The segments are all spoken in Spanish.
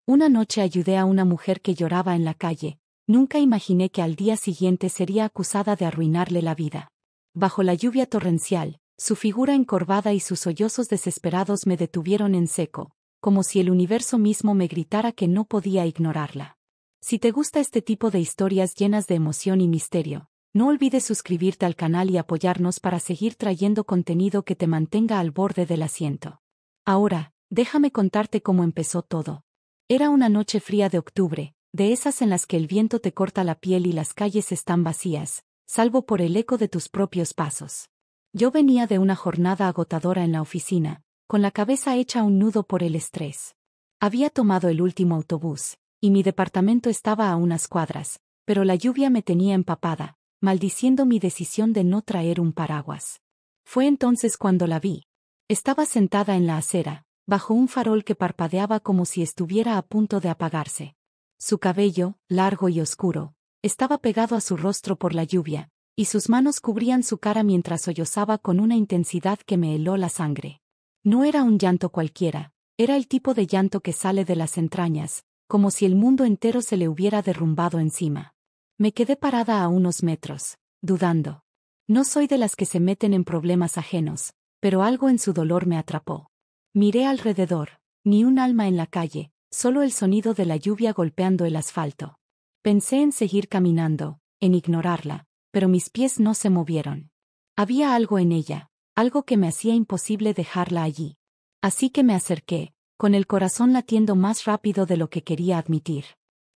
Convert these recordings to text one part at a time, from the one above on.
Una noche ayudé a una mujer que lloraba en la calle. Nunca imaginé que al día siguiente sería acusada de arruinarle la vida. Bajo la lluvia torrencial, su figura encorvada y sus sollozos desesperados me detuvieron en seco, como si el universo mismo me gritara que no podía ignorarla. Si te gusta este tipo de historias llenas de emoción y misterio, no olvides suscribirte al canal y apoyarnos para seguir trayendo contenido que te mantenga al borde del asiento. Ahora, déjame contarte cómo empezó todo. Era una noche fría de octubre, de esas en las que el viento te corta la piel y las calles están vacías, salvo por el eco de tus propios pasos. Yo venía de una jornada agotadora en la oficina, con la cabeza hecha un nudo por el estrés. Había tomado el último autobús, y mi departamento estaba a unas cuadras, pero la lluvia me tenía empapada, maldiciendo mi decisión de no traer un paraguas. Fue entonces cuando la vi. Estaba sentada en la acera, bajo un farol que parpadeaba como si estuviera a punto de apagarse. Su cabello, largo y oscuro, estaba pegado a su rostro por la lluvia, y sus manos cubrían su cara mientras sollozaba con una intensidad que me heló la sangre. No era un llanto cualquiera, era el tipo de llanto que sale de las entrañas, como si el mundo entero se le hubiera derrumbado encima. Me quedé parada a unos metros, dudando. No soy de las que se meten en problemas ajenos, pero algo en su dolor me atrapó. Miré alrededor, ni un alma en la calle, solo el sonido de la lluvia golpeando el asfalto. Pensé en seguir caminando, en ignorarla, pero mis pies no se movieron. Había algo en ella, algo que me hacía imposible dejarla allí. Así que me acerqué, con el corazón latiendo más rápido de lo que quería admitir.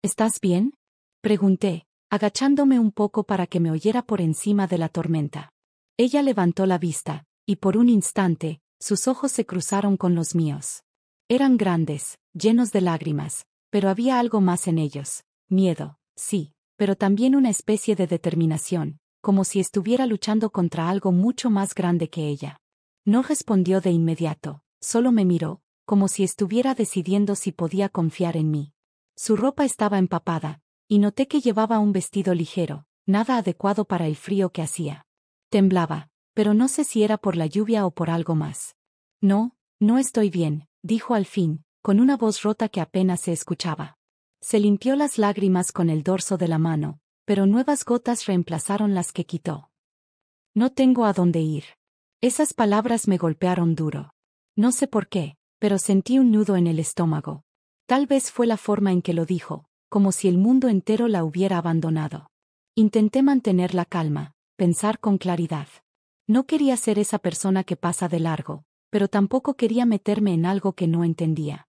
¿Estás bien?, pregunté, agachándome un poco para que me oyera por encima de la tormenta. Ella levantó la vista, y por un instante, sus ojos se cruzaron con los míos. Eran grandes, llenos de lágrimas, pero había algo más en ellos. Miedo, sí, pero también una especie de determinación, como si estuviera luchando contra algo mucho más grande que ella. No respondió de inmediato, solo me miró, como si estuviera decidiendo si podía confiar en mí. Su ropa estaba empapada, y noté que llevaba un vestido ligero, nada adecuado para el frío que hacía. Temblaba, pero no sé si era por la lluvia o por algo más. No, no estoy bien, dijo al fin, con una voz rota que apenas se escuchaba. Se limpió las lágrimas con el dorso de la mano, pero nuevas gotas reemplazaron las que quitó. No tengo a dónde ir. Esas palabras me golpearon duro. No sé por qué, pero sentí un nudo en el estómago. Tal vez fue la forma en que lo dijo, como si el mundo entero la hubiera abandonado. Intenté mantener la calma, pensar con claridad. No quería ser esa persona que pasa de largo, pero tampoco quería meterme en algo que no entendía.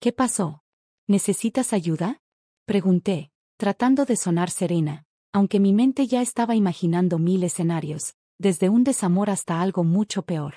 ¿Qué pasó? ¿Necesitas ayuda?, pregunté, tratando de sonar serena, aunque mi mente ya estaba imaginando 1000 escenarios, desde un desamor hasta algo mucho peor.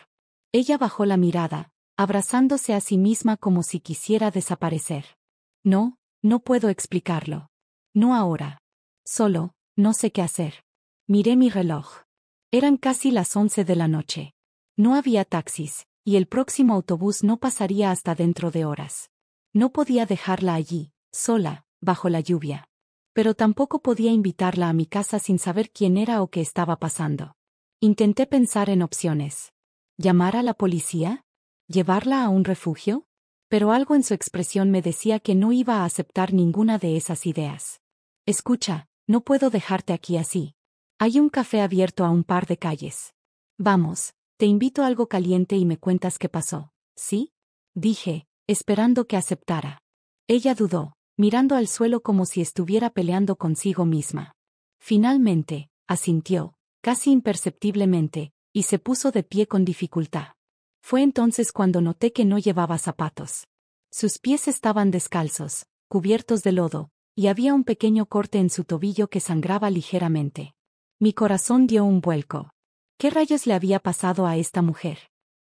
Ella bajó la mirada, abrazándose a sí misma como si quisiera desaparecer. No, no puedo explicarlo. No ahora. Solo, no sé qué hacer. Miré mi reloj. Eran casi las 11 de la noche. No había taxis, y el próximo autobús no pasaría hasta dentro de horas. No podía dejarla allí, sola, bajo la lluvia. Pero tampoco podía invitarla a mi casa sin saber quién era o qué estaba pasando. Intenté pensar en opciones. ¿Llamar a la policía? ¿Llevarla a un refugio? Pero algo en su expresión me decía que no iba a aceptar ninguna de esas ideas. Escucha, no puedo dejarte aquí así. Hay un café abierto a un par de calles. Vamos, te invito a algo caliente y me cuentas qué pasó, ¿sí?, dije, esperando que aceptara. Ella dudó, mirando al suelo como si estuviera peleando consigo misma. Finalmente, asintió, casi imperceptiblemente, y se puso de pie con dificultad. Fue entonces cuando noté que no llevaba zapatos. Sus pies estaban descalzos, cubiertos de lodo, y había un pequeño corte en su tobillo que sangraba ligeramente. Mi corazón dio un vuelco. ¿Qué rayos le había pasado a esta mujer?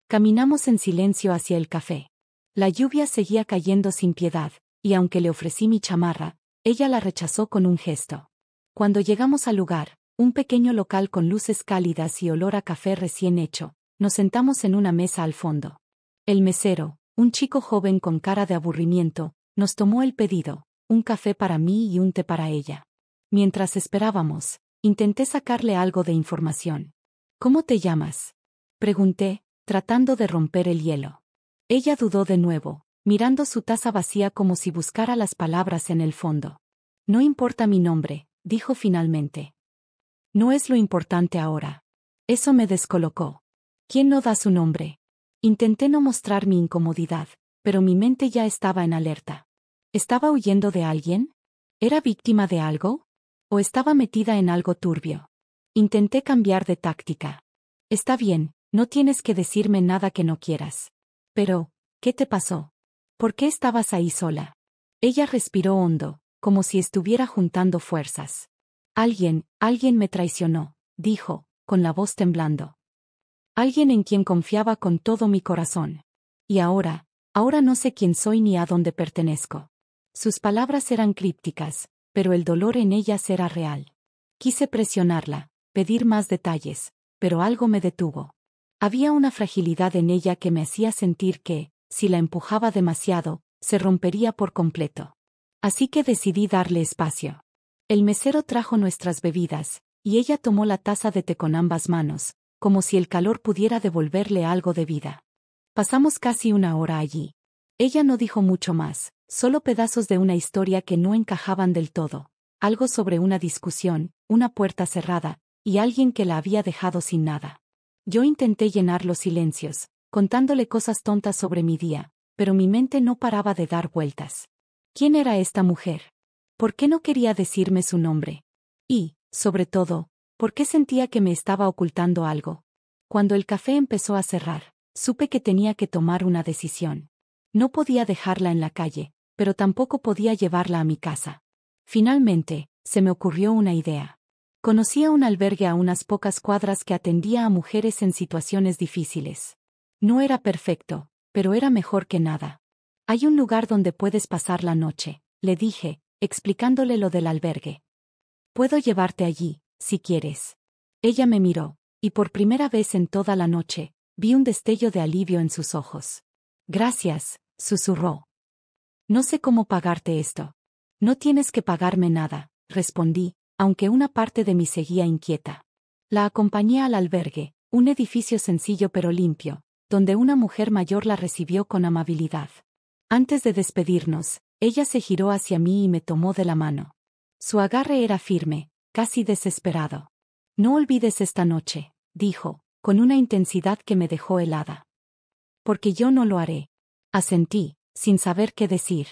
Caminamos en silencio hacia el café. La lluvia seguía cayendo sin piedad, y aunque le ofrecí mi chamarra, ella la rechazó con un gesto. Cuando llegamos al lugar, un pequeño local con luces cálidas y olor a café recién hecho, nos sentamos en una mesa al fondo. El mesero, un chico joven con cara de aburrimiento, nos tomó el pedido, un café para mí y un té para ella. Mientras esperábamos, intenté sacarle algo de información. ¿Cómo te llamas?, pregunté, tratando de romper el hielo. Ella dudó de nuevo, mirando su taza vacía como si buscara las palabras en el fondo. No importa mi nombre, dijo finalmente. No es lo importante ahora. Eso me descolocó. ¿Quién no da su nombre? Intenté no mostrar mi incomodidad, pero mi mente ya estaba en alerta. ¿Estaba huyendo de alguien? ¿Era víctima de algo? ¿O estaba metida en algo turbio? Intenté cambiar de táctica. Está bien, no tienes que decirme nada que no quieras. Pero, ¿qué te pasó? ¿Por qué estabas ahí sola? Ella respiró hondo, como si estuviera juntando fuerzas. Alguien me traicionó, dijo, con la voz temblando. Alguien en quien confiaba con todo mi corazón. Y ahora no sé quién soy ni a dónde pertenezco. Sus palabras eran crípticas, pero el dolor en ellas era real. Quise presionarla, pedir más detalles, pero algo me detuvo. Había una fragilidad en ella que me hacía sentir que, si la empujaba demasiado, se rompería por completo. Así que decidí darle espacio. El mesero trajo nuestras bebidas, y ella tomó la taza de té con ambas manos, como si el calor pudiera devolverle algo de vida. Pasamos casi una hora allí. Ella no dijo mucho más, solo pedazos de una historia que no encajaban del todo, algo sobre una discusión, una puerta cerrada, y alguien que la había dejado sin nada. Yo intenté llenar los silencios, contándole cosas tontas sobre mi día, pero mi mente no paraba de dar vueltas. ¿Quién era esta mujer? ¿Por qué no quería decirme su nombre? Y, sobre todo, ¿por qué sentía que me estaba ocultando algo? Cuando el café empezó a cerrar, supe que tenía que tomar una decisión. No podía dejarla en la calle, pero tampoco podía llevarla a mi casa. Finalmente, se me ocurrió una idea. Conocía un albergue a unas pocas cuadras que atendía a mujeres en situaciones difíciles. No era perfecto, pero era mejor que nada. Hay un lugar donde puedes pasar la noche, le dije, explicándole lo del albergue. Puedo llevarte allí, si quieres. Ella me miró, y por primera vez en toda la noche, vi un destello de alivio en sus ojos. Gracias, susurró. No sé cómo pagarte esto. No tienes que pagarme nada, respondí, aunque una parte de mí seguía inquieta. La acompañé al albergue, un edificio sencillo pero limpio, donde una mujer mayor la recibió con amabilidad. Antes de despedirnos, ella se giró hacia mí y me tomó de la mano. Su agarre era firme, casi desesperado. No olvides esta noche, dijo, con una intensidad que me dejó helada. Porque yo no lo haré. Asentí, sin saber qué decir.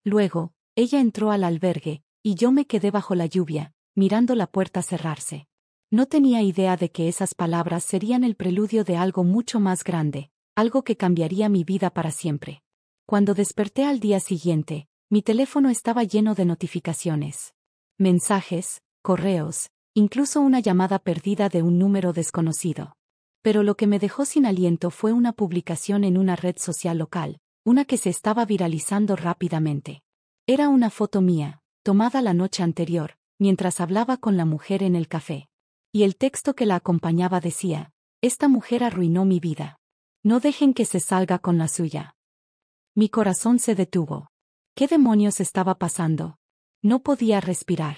Luego, ella entró al albergue, y yo me quedé bajo la lluvia, mirando la puerta cerrarse. No tenía idea de que esas palabras serían el preludio de algo mucho más grande, algo que cambiaría mi vida para siempre. Cuando desperté al día siguiente, mi teléfono estaba lleno de notificaciones. Mensajes, correos, incluso una llamada perdida de un número desconocido. Pero lo que me dejó sin aliento fue una publicación en una red social local, una que se estaba viralizando rápidamente. Era una foto mía, tomada la noche anterior, mientras hablaba con la mujer en el café. Y el texto que la acompañaba decía: «Esta mujer arruinó mi vida. No dejen que se salga con la suya». Mi corazón se detuvo. ¿Qué demonios estaba pasando? No podía respirar.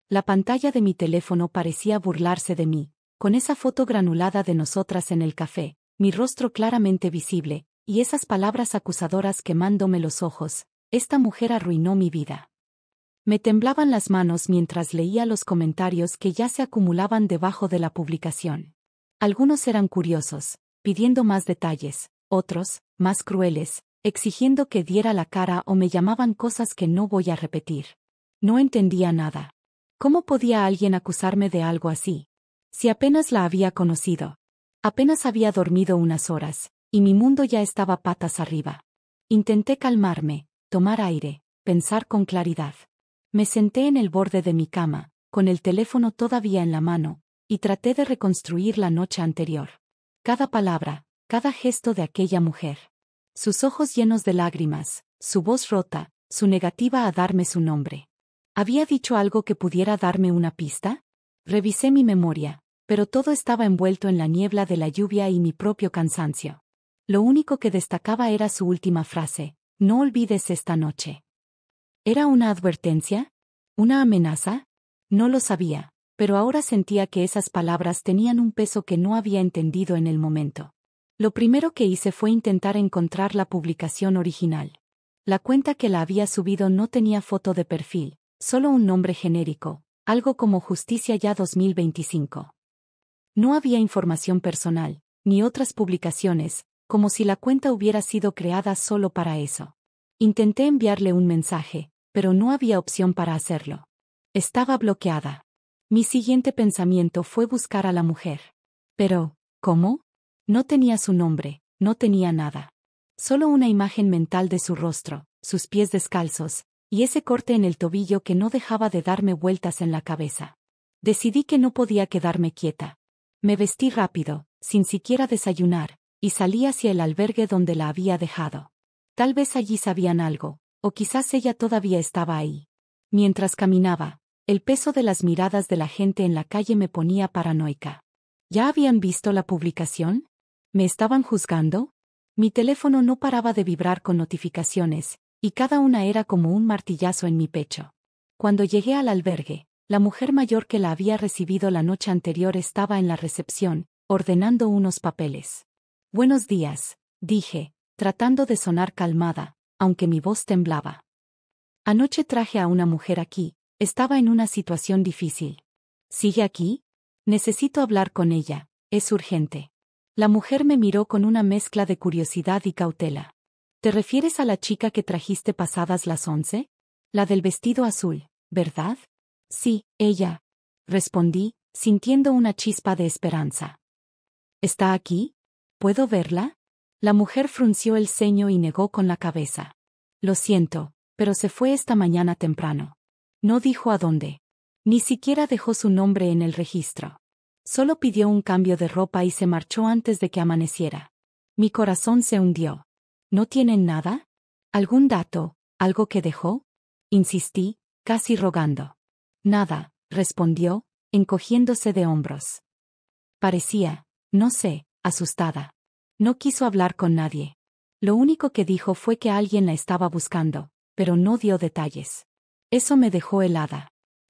La pantalla de mi teléfono parecía burlarse de mí, con esa foto granulada de nosotras en el café, mi rostro claramente visible, y esas palabras acusadoras quemándome los ojos: «Esta mujer arruinó mi vida». Me temblaban las manos mientras leía los comentarios que ya se acumulaban debajo de la publicación. Algunos eran curiosos, pidiendo más detalles, otros, más crueles, exigiendo que diera la cara o me llamaban cosas que no voy a repetir. No entendía nada. ¿Cómo podía alguien acusarme de algo así? Si apenas la había conocido. Apenas había dormido unas horas, y mi mundo ya estaba patas arriba. Intenté calmarme, tomar aire, pensar con claridad. Me senté en el borde de mi cama, con el teléfono todavía en la mano, y traté de reconstruir la noche anterior. Cada palabra, cada gesto de aquella mujer. Sus ojos llenos de lágrimas, su voz rota, su negativa a darme su nombre. ¿Había dicho algo que pudiera darme una pista? Revisé mi memoria, pero todo estaba envuelto en la niebla de la lluvia y mi propio cansancio. Lo único que destacaba era su última frase: «No olvides esta noche». ¿Era una advertencia? ¿Una amenaza? No lo sabía, pero ahora sentía que esas palabras tenían un peso que no había entendido en el momento. Lo primero que hice fue intentar encontrar la publicación original. La cuenta que la había subido no tenía foto de perfil, solo un nombre genérico, algo como Justicia Ya 2025. No había información personal, ni otras publicaciones, como si la cuenta hubiera sido creada solo para eso. Intenté enviarle un mensaje, pero no había opción para hacerlo. Estaba bloqueada. Mi siguiente pensamiento fue buscar a la mujer. Pero, ¿cómo? No tenía su nombre, no tenía nada. Solo una imagen mental de su rostro, sus pies descalzos, y ese corte en el tobillo que no dejaba de darme vueltas en la cabeza. Decidí que no podía quedarme quieta. Me vestí rápido, sin siquiera desayunar, y salí hacia el albergue donde la había dejado. Tal vez allí sabían algo, o quizás ella todavía estaba ahí. Mientras caminaba, el peso de las miradas de la gente en la calle me ponía paranoica. ¿Ya habían visto la publicación? ¿Me estaban juzgando? Mi teléfono no paraba de vibrar con notificaciones, y cada una era como un martillazo en mi pecho. Cuando llegué al albergue, la mujer mayor que la había recibido la noche anterior estaba en la recepción, ordenando unos papeles. Buenos días, dije, tratando de sonar calmada, aunque mi voz temblaba. Anoche traje a una mujer aquí, estaba en una situación difícil. ¿Sigue aquí? Necesito hablar con ella, es urgente. La mujer me miró con una mezcla de curiosidad y cautela. ¿Te refieres a la chica que trajiste pasadas las 11? La del vestido azul, ¿verdad? Sí, ella. Respondí, sintiendo una chispa de esperanza. ¿Está aquí? ¿Puedo verla? La mujer frunció el ceño y negó con la cabeza. Lo siento, pero se fue esta mañana temprano. No dijo a dónde. Ni siquiera dejó su nombre en el registro. Solo pidió un cambio de ropa y se marchó antes de que amaneciera. Mi corazón se hundió. ¿No tienen nada? ¿Algún dato, algo que dejó? Insistí, casi rogando. Nada, respondió, encogiéndose de hombros. Parecía, no sé, asustada. No quiso hablar con nadie. Lo único que dijo fue que alguien la estaba buscando, pero no dio detalles. Eso me dejó helada.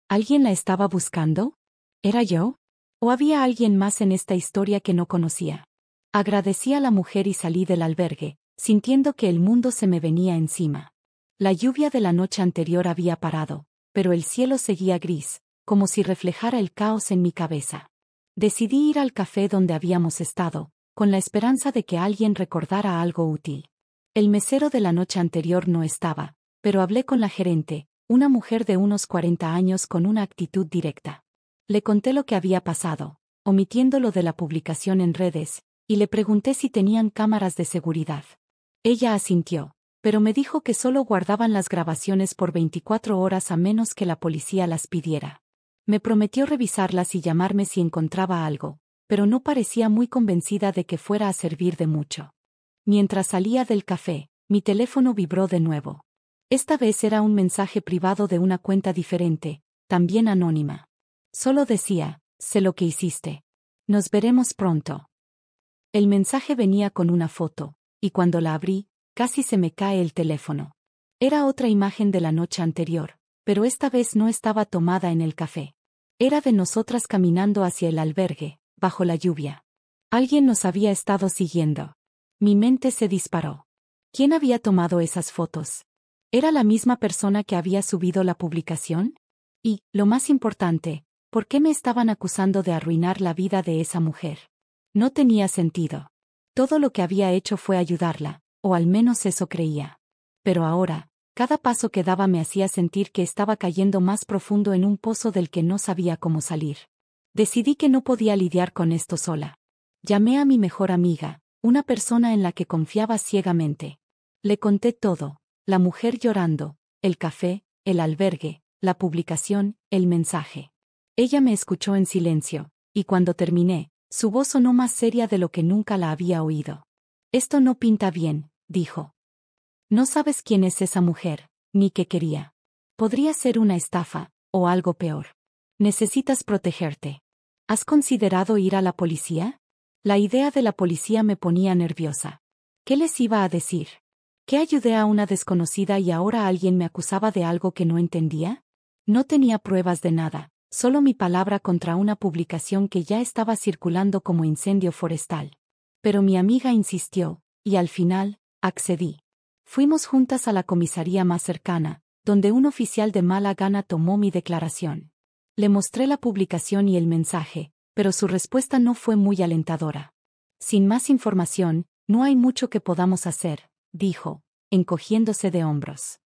¿Alguien la estaba buscando? ¿Era yo? ¿O había alguien más en esta historia que no conocía? Agradecí a la mujer y salí del albergue, sintiendo que el mundo se me venía encima. La lluvia de la noche anterior había parado, pero el cielo seguía gris, como si reflejara el caos en mi cabeza. Decidí ir al café donde habíamos estado, con la esperanza de que alguien recordara algo útil. El mesero de la noche anterior no estaba, pero hablé con la gerente, una mujer de unos 40 años con una actitud directa. Le conté lo que había pasado, omitiendo lo de la publicación en redes, y le pregunté si tenían cámaras de seguridad. Ella asintió, pero me dijo que solo guardaban las grabaciones por 24 horas a menos que la policía las pidiera. Me prometió revisarlas y llamarme si encontraba algo, pero no parecía muy convencida de que fuera a servir de mucho. Mientras salía del café, mi teléfono vibró de nuevo. Esta vez era un mensaje privado de una cuenta diferente, también anónima. Solo decía, sé lo que hiciste. Nos veremos pronto. El mensaje venía con una foto, y cuando la abrí, casi se me cae el teléfono. Era otra imagen de la noche anterior, pero esta vez no estaba tomada en el café. Era de nosotras caminando hacia el albergue, bajo la lluvia. Alguien nos había estado siguiendo. Mi mente se disparó. ¿Quién había tomado esas fotos? ¿Era la misma persona que había subido la publicación? Y, lo más importante, ¿por qué me estaban acusando de arruinar la vida de esa mujer? No tenía sentido. Todo lo que había hecho fue ayudarla, o al menos eso creía. Pero ahora, cada paso que daba me hacía sentir que estaba cayendo más profundo en un pozo del que no sabía cómo salir. Decidí que no podía lidiar con esto sola. Llamé a mi mejor amiga, una persona en la que confiaba ciegamente. Le conté todo, la mujer llorando, el café, el albergue, la publicación, el mensaje. Ella me escuchó en silencio, y cuando terminé, su voz sonó más seria de lo que nunca la había oído. Esto no pinta bien, dijo. No sabes quién es esa mujer, ni qué quería. Podría ser una estafa, o algo peor. Necesitas protegerte. ¿Has considerado ir a la policía? La idea de la policía me ponía nerviosa. ¿Qué les iba a decir? ¿Que ayudé a una desconocida y ahora alguien me acusaba de algo que no entendía? No tenía pruebas de nada, solo mi palabra contra una publicación que ya estaba circulando como incendio forestal. Pero mi amiga insistió, y al final, accedí. Fuimos juntas a la comisaría más cercana, donde un oficial de mala gana tomó mi declaración. Le mostré la publicación y el mensaje, pero su respuesta no fue muy alentadora. Sin más información, no hay mucho que podamos hacer, dijo, encogiéndose de hombros.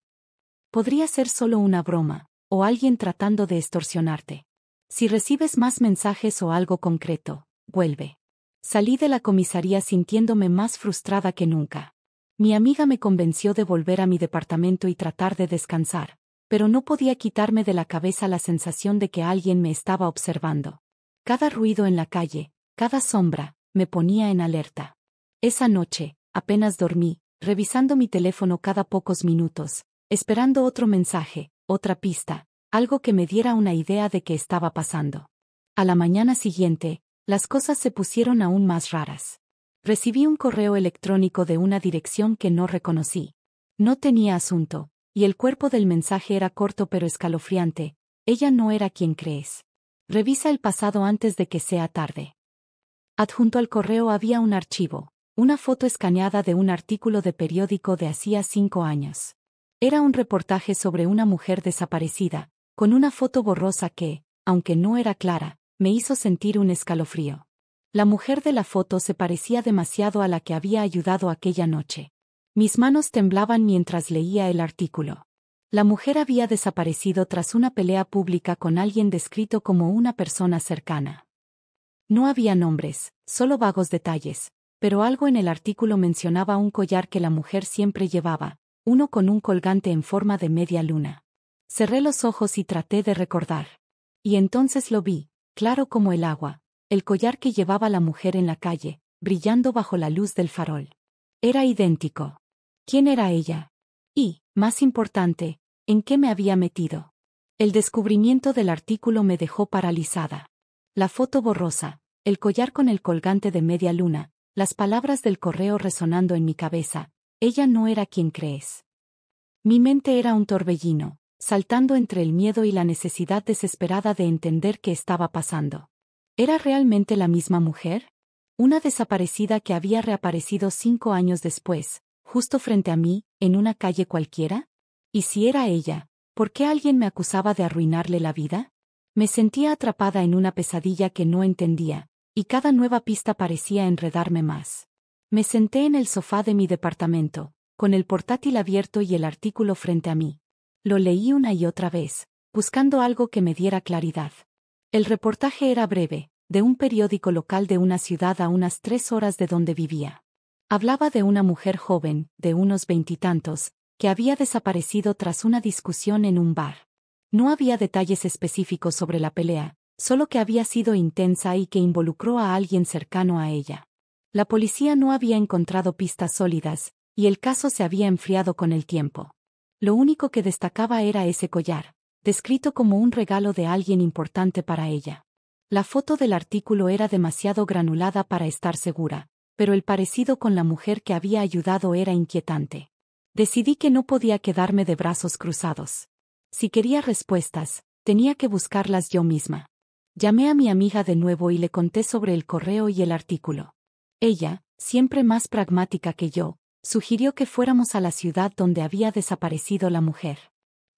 Podría ser solo una broma, o alguien tratando de extorsionarte. Si recibes más mensajes o algo concreto, vuelve. Salí de la comisaría sintiéndome más frustrada que nunca. Mi amiga me convenció de volver a mi departamento y tratar de descansar, pero no podía quitarme de la cabeza la sensación de que alguien me estaba observando. Cada ruido en la calle, cada sombra, me ponía en alerta. Esa noche, apenas dormí, revisando mi teléfono cada pocos minutos, esperando otro mensaje, otra pista, algo que me diera una idea de qué estaba pasando. A la mañana siguiente, las cosas se pusieron aún más raras. Recibí un correo electrónico de una dirección que no reconocí. No tenía asunto, y el cuerpo del mensaje era corto pero escalofriante. Ella no era quien crees. Revisa el pasado antes de que sea tarde. Adjunto al correo había un archivo, una foto escaneada de un artículo de periódico de hacía 5 años. Era un reportaje sobre una mujer desaparecida, con una foto borrosa que, aunque no era clara, me hizo sentir un escalofrío. La mujer de la foto se parecía demasiado a la que había ayudado aquella noche. Mis manos temblaban mientras leía el artículo. La mujer había desaparecido tras una pelea pública con alguien descrito como una persona cercana. No había nombres, solo vagos detalles, pero algo en el artículo mencionaba un collar que la mujer siempre llevaba, uno con un colgante en forma de media luna. Cerré los ojos y traté de recordar. Y entonces lo vi, claro como el agua. El collar que llevaba la mujer en la calle, brillando bajo la luz del farol. Era idéntico. ¿Quién era ella? Y, más importante, ¿en qué me había metido? El descubrimiento del artículo me dejó paralizada. La foto borrosa, el collar con el colgante de media luna, las palabras del correo resonando en mi cabeza. Ella no era quien crees. Mi mente era un torbellino, saltando entre el miedo y la necesidad desesperada de entender qué estaba pasando. ¿Era realmente la misma mujer? Una desaparecida que había reaparecido 5 años después, justo frente a mí, en una calle cualquiera. ¿Y si era ella, por qué alguien me acusaba de arruinarle la vida? Me sentía atrapada en una pesadilla que no entendía, y cada nueva pista parecía enredarme más. Me senté en el sofá de mi departamento, con el portátil abierto y el artículo frente a mí. Lo leí una y otra vez, buscando algo que me diera claridad. El reportaje era breve, de un periódico local de una ciudad a unas 3 horas de donde vivía. Hablaba de una mujer joven, de unos 20 y tantos, que había desaparecido tras una discusión en un bar. No había detalles específicos sobre la pelea, solo que había sido intensa y que involucró a alguien cercano a ella. La policía no había encontrado pistas sólidas, y el caso se había enfriado con el tiempo. Lo único que destacaba era ese collar, descrito como un regalo de alguien importante para ella. La foto del artículo era demasiado granulada para estar segura, pero el parecido con la mujer que había ayudado era inquietante. Decidí que no podía quedarme de brazos cruzados. Si quería respuestas, tenía que buscarlas yo misma. Llamé a mi amiga de nuevo y le conté sobre el correo y el artículo. Ella, siempre más pragmática que yo, sugirió que fuéramos a la ciudad donde había desaparecido la mujer.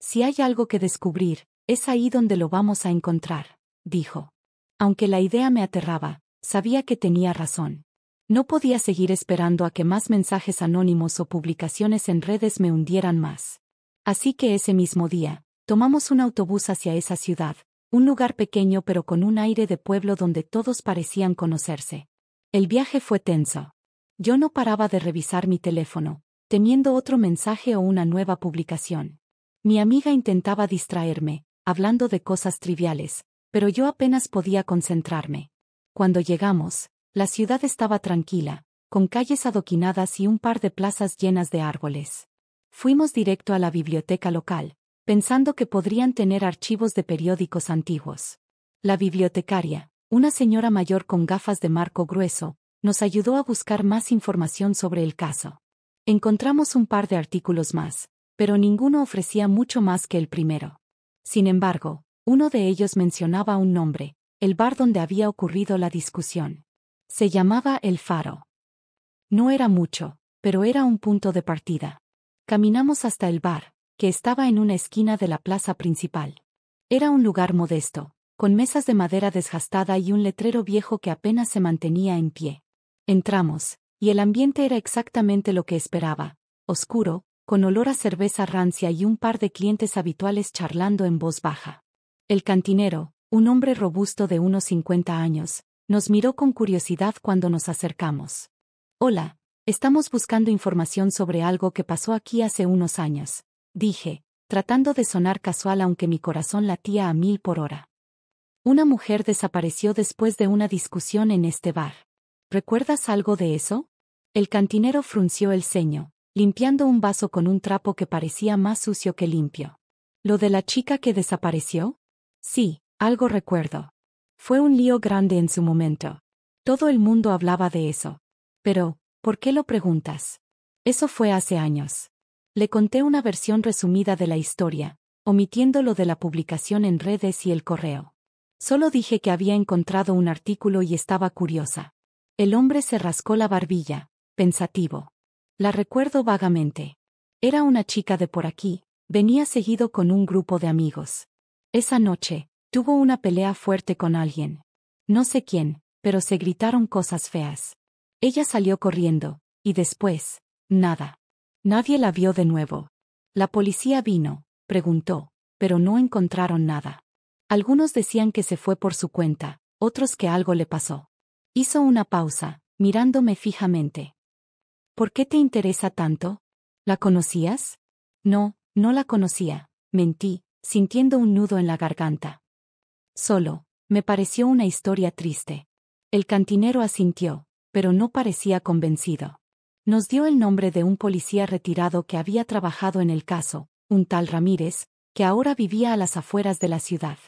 Si hay algo que descubrir, es ahí donde lo vamos a encontrar, dijo. Aunque la idea me aterraba, sabía que tenía razón. No podía seguir esperando a que más mensajes anónimos o publicaciones en redes me hundieran más. Así que ese mismo día, tomamos un autobús hacia esa ciudad, un lugar pequeño pero con un aire de pueblo donde todos parecían conocerse. El viaje fue tenso. Yo no paraba de revisar mi teléfono, temiendo otro mensaje o una nueva publicación. Mi amiga intentaba distraerme, hablando de cosas triviales, pero yo apenas podía concentrarme. Cuando llegamos, la ciudad estaba tranquila, con calles adoquinadas y un par de plazas llenas de árboles. Fuimos directo a la biblioteca local, pensando que podrían tener archivos de periódicos antiguos. La bibliotecaria, una señora mayor con gafas de marco grueso, nos ayudó a buscar más información sobre el caso. Encontramos un par de artículos más, pero ninguno ofrecía mucho más que el primero. Sin embargo, uno de ellos mencionaba un nombre, el bar donde había ocurrido la discusión. Se llamaba El Faro. No era mucho, pero era un punto de partida. Caminamos hasta el bar, que estaba en una esquina de la plaza principal. Era un lugar modesto, con mesas de madera desgastada y un letrero viejo que apenas se mantenía en pie. Entramos, y el ambiente era exactamente lo que esperaba, oscuro, con olor a cerveza rancia y un par de clientes habituales charlando en voz baja. El cantinero, un hombre robusto de unos 50 años, nos miró con curiosidad cuando nos acercamos. «Hola, estamos buscando información sobre algo que pasó aquí hace unos años», dije, tratando de sonar casual aunque mi corazón latía a 1000 por hora. Una mujer desapareció después de una discusión en este bar. ¿Recuerdas algo de eso? El cantinero frunció el ceño, limpiando un vaso con un trapo que parecía más sucio que limpio. ¿Lo de la chica que desapareció? Sí, algo recuerdo. Fue un lío grande en su momento. Todo el mundo hablaba de eso. Pero, ¿por qué lo preguntas? Eso fue hace años. Le conté una versión resumida de la historia, omitiendo lo de la publicación en redes y el correo. Solo dije que había encontrado un artículo y estaba curiosa. El hombre se rascó la barbilla, pensativo. La recuerdo vagamente. Era una chica de por aquí, venía seguido con un grupo de amigos. Esa noche, tuvo una pelea fuerte con alguien. No sé quién, pero se gritaron cosas feas. Ella salió corriendo, y después, nada. Nadie la vio de nuevo. La policía vino, preguntó, pero no encontraron nada. Algunos decían que se fue por su cuenta, otros que algo le pasó. Hizo una pausa, mirándome fijamente. ¿Por qué te interesa tanto? ¿La conocías? No, no la conocía, mentí, sintiendo un nudo en la garganta. Solo, me pareció una historia triste. El cantinero asintió, pero no parecía convencido. Nos dio el nombre de un policía retirado que había trabajado en el caso, un tal Ramírez, que ahora vivía a las afueras de la ciudad.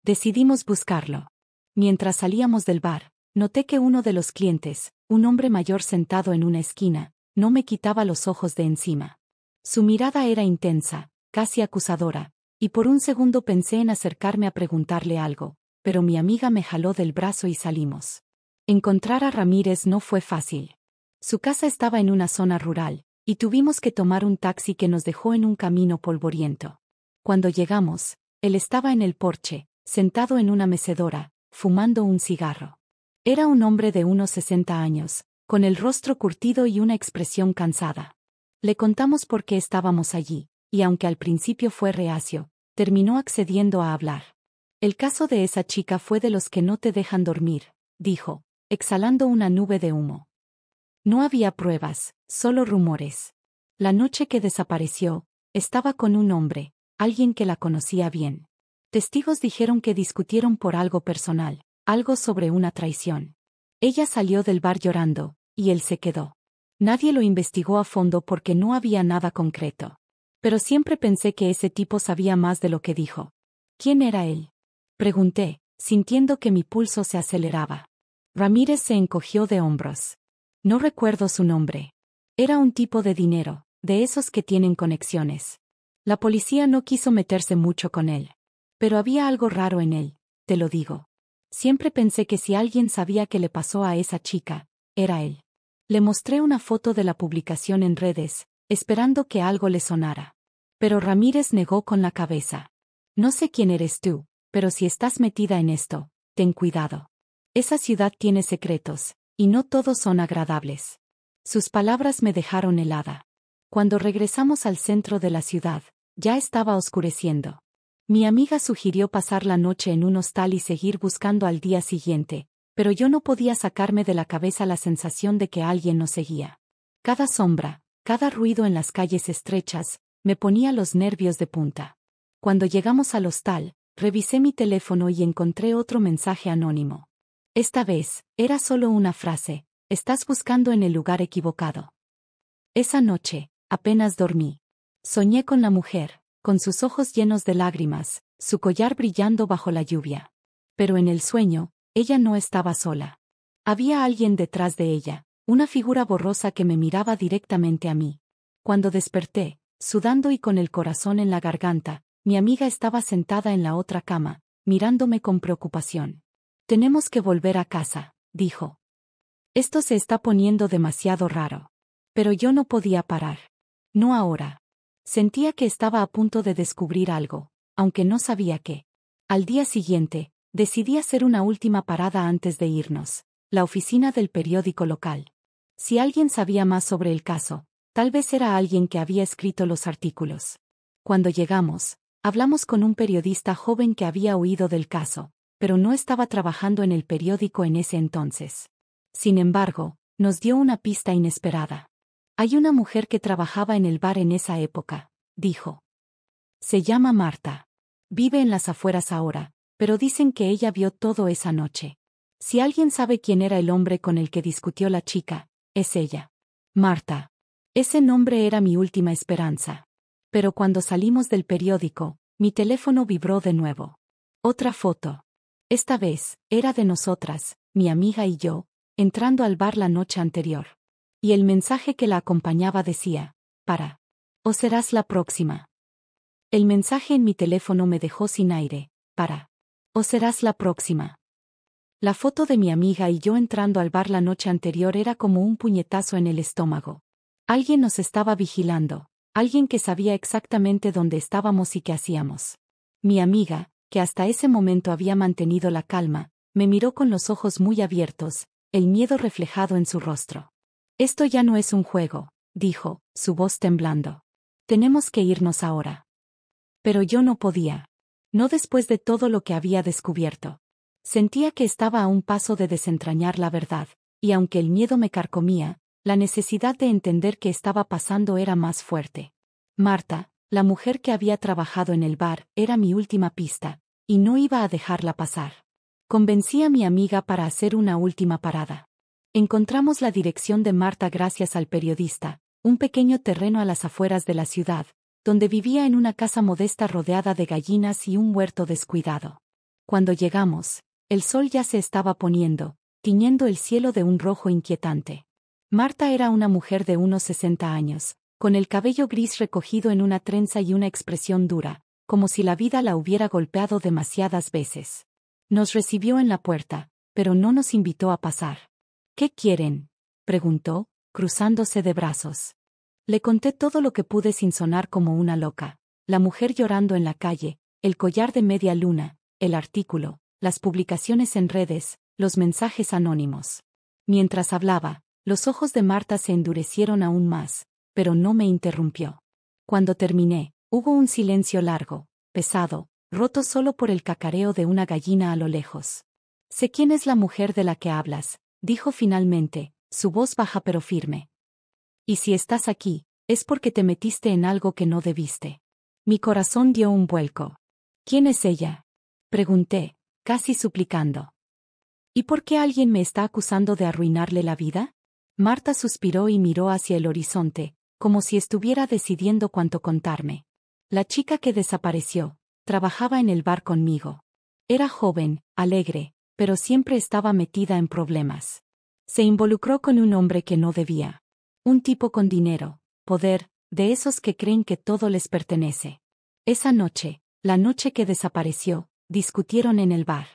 Decidimos buscarlo. Mientras salíamos del bar, noté que uno de los clientes, un hombre mayor sentado en una esquina, no me quitaba los ojos de encima. Su mirada era intensa, casi acusadora, y por un segundo pensé en acercarme a preguntarle algo, pero mi amiga me jaló del brazo y salimos. Encontrar a Ramírez no fue fácil. Su casa estaba en una zona rural, y tuvimos que tomar un taxi que nos dejó en un camino polvoriento. Cuando llegamos, él estaba en el porche, sentado en una mecedora, fumando un cigarro. Era un hombre de unos 60 años, con el rostro curtido y una expresión cansada. Le contamos por qué estábamos allí, y aunque al principio fue reacio, terminó accediendo a hablar. El caso de esa chica fue de los que no te dejan dormir, dijo, exhalando una nube de humo. No había pruebas, solo rumores. La noche que desapareció, estaba con un hombre, alguien que la conocía bien. Testigos dijeron que discutieron por algo personal, algo sobre una traición. Ella salió del bar llorando, y él se quedó. Nadie lo investigó a fondo porque no había nada concreto. Pero siempre pensé que ese tipo sabía más de lo que dijo. ¿Quién era él? Pregunté, sintiendo que mi pulso se aceleraba. Ramírez se encogió de hombros. No recuerdo su nombre. Era un tipo de dinero, de esos que tienen conexiones. La policía no quiso meterse mucho con él. Pero había algo raro en él, te lo digo. Siempre pensé que si alguien sabía qué le pasó a esa chica, era él. Le mostré una foto de la publicación en redes, esperando que algo le sonara. Pero Ramírez negó con la cabeza. No sé quién eres tú, pero si estás metida en esto, ten cuidado. Esa ciudad tiene secretos, y no todos son agradables. Sus palabras me dejaron helada. Cuando regresamos al centro de la ciudad, ya estaba oscureciendo. Mi amiga sugirió pasar la noche en un hostal y seguir buscando al día siguiente, pero yo no podía sacarme de la cabeza la sensación de que alguien nos seguía. Cada sombra, cada ruido en las calles estrechas, me ponía los nervios de punta. Cuando llegamos al hostal, revisé mi teléfono y encontré otro mensaje anónimo. Esta vez, era solo una frase: estás buscando en el lugar equivocado. Esa noche, apenas dormí. Soñé con la mujer, con sus ojos llenos de lágrimas, su collar brillando bajo la lluvia. Pero en el sueño, ella no estaba sola. Había alguien detrás de ella, una figura borrosa que me miraba directamente a mí. Cuando desperté, sudando y con el corazón en la garganta, mi amiga estaba sentada en la otra cama, mirándome con preocupación. Tenemos que volver a casa, dijo. Esto se está poniendo demasiado raro. Pero yo no podía parar. No ahora. Sentía que estaba a punto de descubrir algo, aunque no sabía qué. Al día siguiente, decidí hacer una última parada antes de irnos, la oficina del periódico local. Si alguien sabía más sobre el caso, tal vez era alguien que había escrito los artículos. Cuando llegamos, hablamos con un periodista joven que había oído del caso, pero no estaba trabajando en el periódico en ese entonces. Sin embargo, nos dio una pista inesperada. Hay una mujer que trabajaba en el bar en esa época, dijo. Se llama Marta. Vive en las afueras ahora, pero dicen que ella vio todo esa noche. Si alguien sabe quién era el hombre con el que discutió la chica, es ella. Marta. Ese nombre era mi última esperanza. Pero cuando salimos del periódico, mi teléfono vibró de nuevo. Otra foto. Esta vez, era de nosotras, mi amiga y yo, entrando al bar la noche anterior. Y el mensaje que la acompañaba decía, para. O serás la próxima. El mensaje en mi teléfono me dejó sin aire, para. O serás la próxima. La foto de mi amiga y yo entrando al bar la noche anterior era como un puñetazo en el estómago. Alguien nos estaba vigilando, alguien que sabía exactamente dónde estábamos y qué hacíamos. Mi amiga, que hasta ese momento había mantenido la calma, me miró con los ojos muy abiertos, el miedo reflejado en su rostro. Esto ya no es un juego, dijo, su voz temblando. Tenemos que irnos ahora. Pero yo no podía. No después de todo lo que había descubierto. Sentía que estaba a un paso de desentrañar la verdad, y aunque el miedo me carcomía, la necesidad de entender qué estaba pasando era más fuerte. Marta, la mujer que había trabajado en el bar, era mi última pista, y no iba a dejarla pasar. Convencí a mi amiga para hacer una última parada. Encontramos la dirección de Marta gracias al periodista, un pequeño terreno a las afueras de la ciudad, donde vivía en una casa modesta rodeada de gallinas y un huerto descuidado. Cuando llegamos, el sol ya se estaba poniendo, tiñendo el cielo de un rojo inquietante. Marta era una mujer de unos 60 años, con el cabello gris recogido en una trenza y una expresión dura, como si la vida la hubiera golpeado demasiadas veces. Nos recibió en la puerta, pero no nos invitó a pasar. ¿Qué quieren?, preguntó, cruzándose de brazos. Le conté todo lo que pude sin sonar como una loca. La mujer llorando en la calle, el collar de media luna, el artículo, las publicaciones en redes, los mensajes anónimos. Mientras hablaba, los ojos de Marta se endurecieron aún más, pero no me interrumpió. Cuando terminé, hubo un silencio largo, pesado, roto solo por el cacareo de una gallina a lo lejos. Sé quién es la mujer de la que hablas, dijo finalmente, su voz baja pero firme. Y si estás aquí, es porque te metiste en algo que no debiste. Mi corazón dio un vuelco. ¿Quién es ella?, pregunté, casi suplicando. ¿Y por qué alguien me está acusando de arruinarle la vida? Marta suspiró y miró hacia el horizonte, como si estuviera decidiendo cuánto contarme. La chica que desapareció, trabajaba en el bar conmigo. Era joven, alegre, pero siempre estaba metida en problemas. Se involucró con un hombre que no debía. Un tipo con dinero, poder, de esos que creen que todo les pertenece. Esa noche, la noche que desapareció, discutieron en el bar.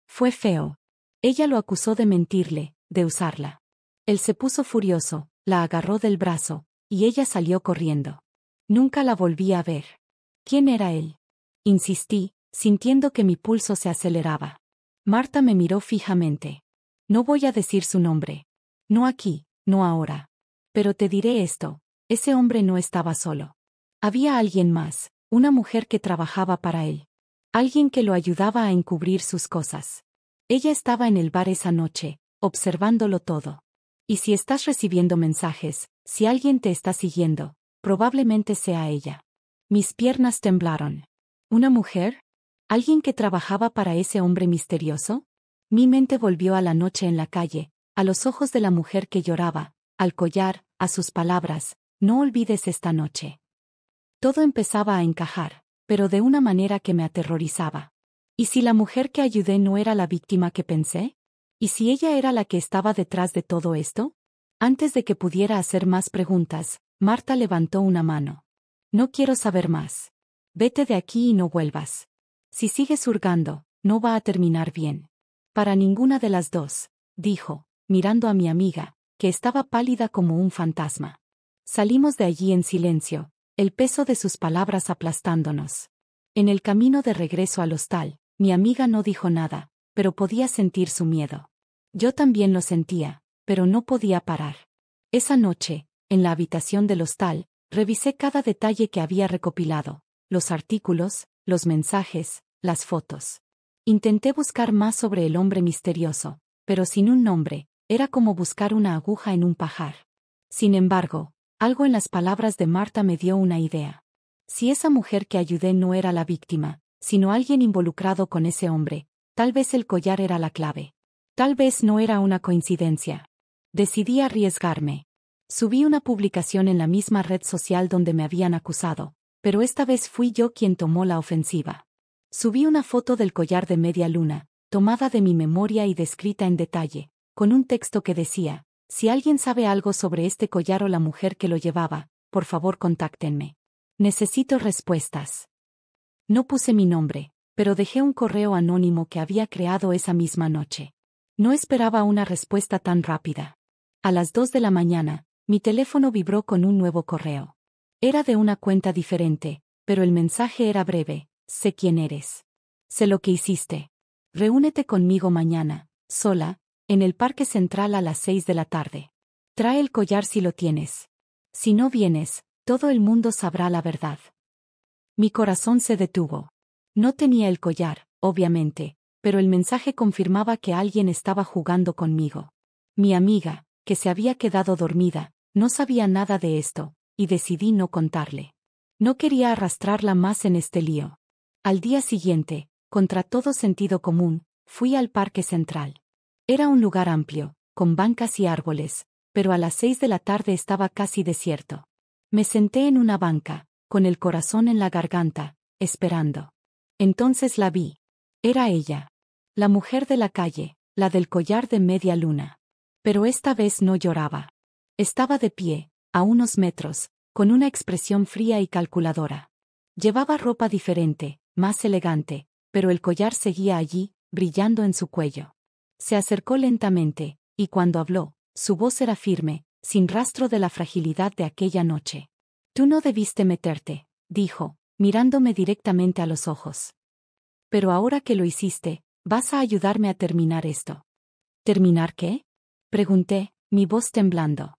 Fue feo. Ella lo acusó de mentirle, de usarla. Él se puso furioso, la agarró del brazo, y ella salió corriendo. Nunca la volví a ver. ¿Quién era él?, insistí, sintiendo que mi pulso se aceleraba. Marta me miró fijamente. No voy a decir su nombre. No aquí, no ahora. Pero te diré esto, ese hombre no estaba solo. Había alguien más, una mujer que trabajaba para él. Alguien que lo ayudaba a encubrir sus cosas. Ella estaba en el bar esa noche, observándolo todo. Y si estás recibiendo mensajes, si alguien te está siguiendo, probablemente sea ella. Mis piernas temblaron. ¿Una mujer? ¿Alguien que trabajaba para ese hombre misterioso? Mi mente volvió a la noche en la calle, a los ojos de la mujer que lloraba, al collar, a sus palabras, no olvides esta noche. Todo empezaba a encajar, pero de una manera que me aterrorizaba. ¿Y si la mujer que ayudé no era la víctima que pensé? ¿Y si ella era la que estaba detrás de todo esto? Antes de que pudiera hacer más preguntas, Marta levantó una mano. No quiero saber más. Vete de aquí y no vuelvas. Si sigues hurgando, no va a terminar bien. Para ninguna de las dos, dijo, mirando a mi amiga, que estaba pálida como un fantasma. Salimos de allí en silencio, el peso de sus palabras aplastándonos. En el camino de regreso al hostal, mi amiga no dijo nada, pero podía sentir su miedo. Yo también lo sentía, pero no podía parar. Esa noche, en la habitación del hostal, revisé cada detalle que había recopilado, los artículos, los mensajes, las fotos. Intenté buscar más sobre el hombre misterioso, pero sin un nombre, era como buscar una aguja en un pajar. Sin embargo, algo en las palabras de Marta me dio una idea. Si esa mujer que ayudé no era la víctima, sino alguien involucrado con ese hombre, tal vez el collar era la clave. Tal vez no era una coincidencia. Decidí arriesgarme. Subí una publicación en la misma red social donde me habían acusado, pero esta vez fui yo quien tomó la ofensiva. Subí una foto del collar de media luna, tomada de mi memoria y descrita en detalle, con un texto que decía: si alguien sabe algo sobre este collar o la mujer que lo llevaba, por favor contáctenme. Necesito respuestas. No puse mi nombre, pero dejé un correo anónimo que había creado esa misma noche. No esperaba una respuesta tan rápida. A las 2 de la mañana, mi teléfono vibró con un nuevo correo. Era de una cuenta diferente, pero el mensaje era breve: sé quién eres. Sé lo que hiciste. Reúnete conmigo mañana, sola, en el Parque Central a las 6 de la tarde. Trae el collar si lo tienes. Si no vienes, todo el mundo sabrá la verdad. Mi corazón se detuvo. No tenía el collar, obviamente, pero el mensaje confirmaba que alguien estaba jugando conmigo. Mi amiga, que se había quedado dormida, no sabía nada de esto, y decidí no contarle. No quería arrastrarla más en este lío. Al día siguiente, contra todo sentido común, fui al Parque Central. Era un lugar amplio, con bancas y árboles, pero a las 6 de la tarde estaba casi desierto. Me senté en una banca, con el corazón en la garganta, esperando. Entonces la vi. Era ella. La mujer de la calle, la del collar de media luna. Pero esta vez no lloraba. Estaba de pie, a unos metros, con una expresión fría y calculadora. Llevaba ropa diferente, más elegante, pero el collar seguía allí, brillando en su cuello. Se acercó lentamente, y cuando habló, su voz era firme, sin rastro de la fragilidad de aquella noche. Tú no debiste meterte, dijo, mirándome directamente a los ojos. Pero ahora que lo hiciste, vas a ayudarme a terminar esto. ¿Terminar qué? Pregunté, mi voz temblando.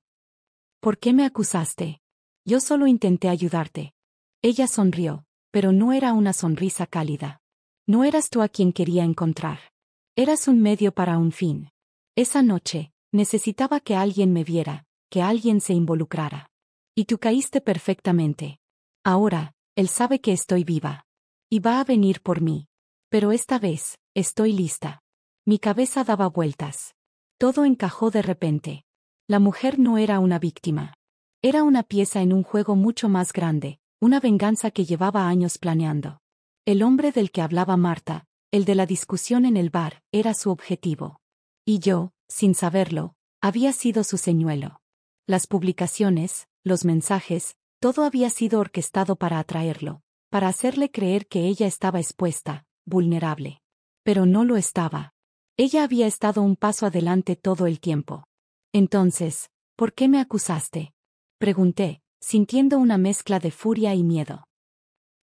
¿Por qué me acusaste? Yo solo intenté ayudarte. Ella sonrió, pero no era una sonrisa cálida. No eras tú a quien quería encontrar. Eras un medio para un fin. Esa noche, necesitaba que alguien me viera, que alguien se involucrara. Y tú caíste perfectamente. Ahora, él sabe que estoy viva. Y va a venir por mí. Pero esta vez, estoy lista. Mi cabeza daba vueltas. Todo encajó de repente. La mujer no era una víctima. Era una pieza en un juego mucho más grande, una venganza que llevaba años planeando. El hombre del que hablaba Marta, el de la discusión en el bar, era su objetivo. Y yo, sin saberlo, había sido su señuelo. Las publicaciones, los mensajes, todo había sido orquestado para atraerlo, para hacerle creer que ella estaba expuesta, vulnerable. Pero no lo estaba. Ella había estado un paso adelante todo el tiempo. Entonces, ¿por qué me acusaste? Pregunté, sintiendo una mezcla de furia y miedo.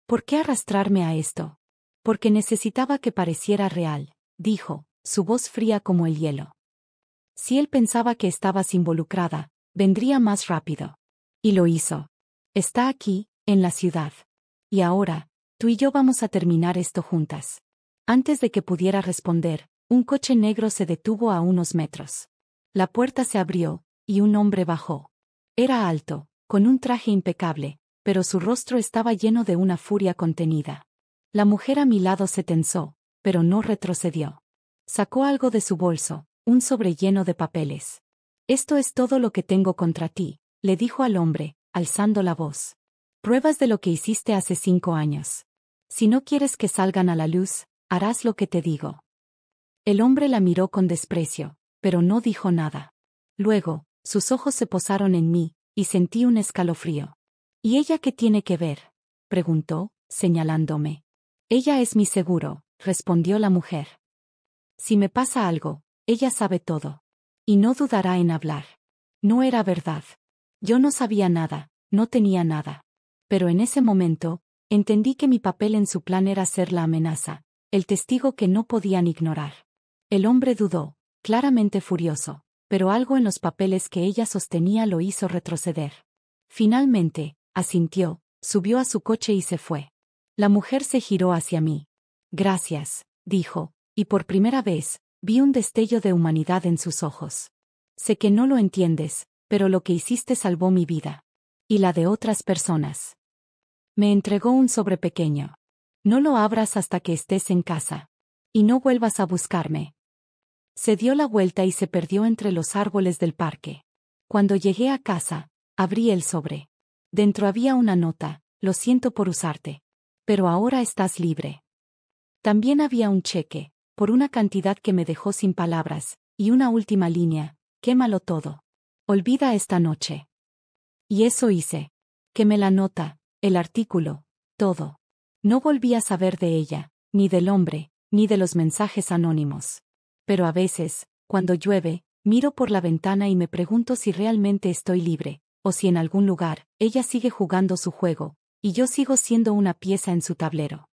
¿Por qué arrastrarme a esto? Porque necesitaba que pareciera real, dijo, su voz fría como el hielo. Si él pensaba que estabas involucrada, vendría más rápido. Y lo hizo. Está aquí, en la ciudad. Y ahora, tú y yo vamos a terminar esto juntas. Antes de que pudiera responder, un coche negro se detuvo a unos metros. La puerta se abrió, y un hombre bajó. Era alto, con un traje impecable, pero su rostro estaba lleno de una furia contenida. La mujer a mi lado se tensó, pero no retrocedió. Sacó algo de su bolso, un sobre lleno de papeles. Esto es todo lo que tengo contra ti, le dijo al hombre, alzando la voz. Pruebas de lo que hiciste hace 5 años. Si no quieres que salgan a la luz, harás lo que te digo. El hombre la miró con desprecio, pero no dijo nada. Luego, sus ojos se posaron en mí, y sentí un escalofrío. ¿Y ella qué tiene que ver? Preguntó, señalándome. Ella es mi seguro, respondió la mujer. Si me pasa algo, ella sabe todo. Y no dudará en hablar. No era verdad. Yo no sabía nada, no tenía nada. Pero en ese momento, entendí que mi papel en su plan era ser la amenaza, el testigo que no podían ignorar. El hombre dudó, claramente furioso, pero algo en los papeles que ella sostenía lo hizo retroceder. Finalmente, asintió, subió a su coche y se fue. La mujer se giró hacia mí. Gracias, dijo, y por primera vez, vi un destello de humanidad en sus ojos. Sé que no lo entiendes, pero lo que hiciste salvó mi vida. Y la de otras personas. Me entregó un sobre pequeño. No lo abras hasta que estés en casa. Y no vuelvas a buscarme. Se dio la vuelta y se perdió entre los árboles del parque. Cuando llegué a casa, abrí el sobre. Dentro había una nota: lo siento por usarte. Pero ahora estás libre. También había un cheque, por una cantidad que me dejó sin palabras, y una última línea: quémalo todo. Olvida esta noche. Y eso hice. Quemé la nota, el artículo, todo. No volví a saber de ella, ni del hombre, ni de los mensajes anónimos. Pero a veces, cuando llueve, miro por la ventana y me pregunto si realmente estoy libre, o si en algún lugar, ella sigue jugando su juego, y yo sigo siendo una pieza en su tablero.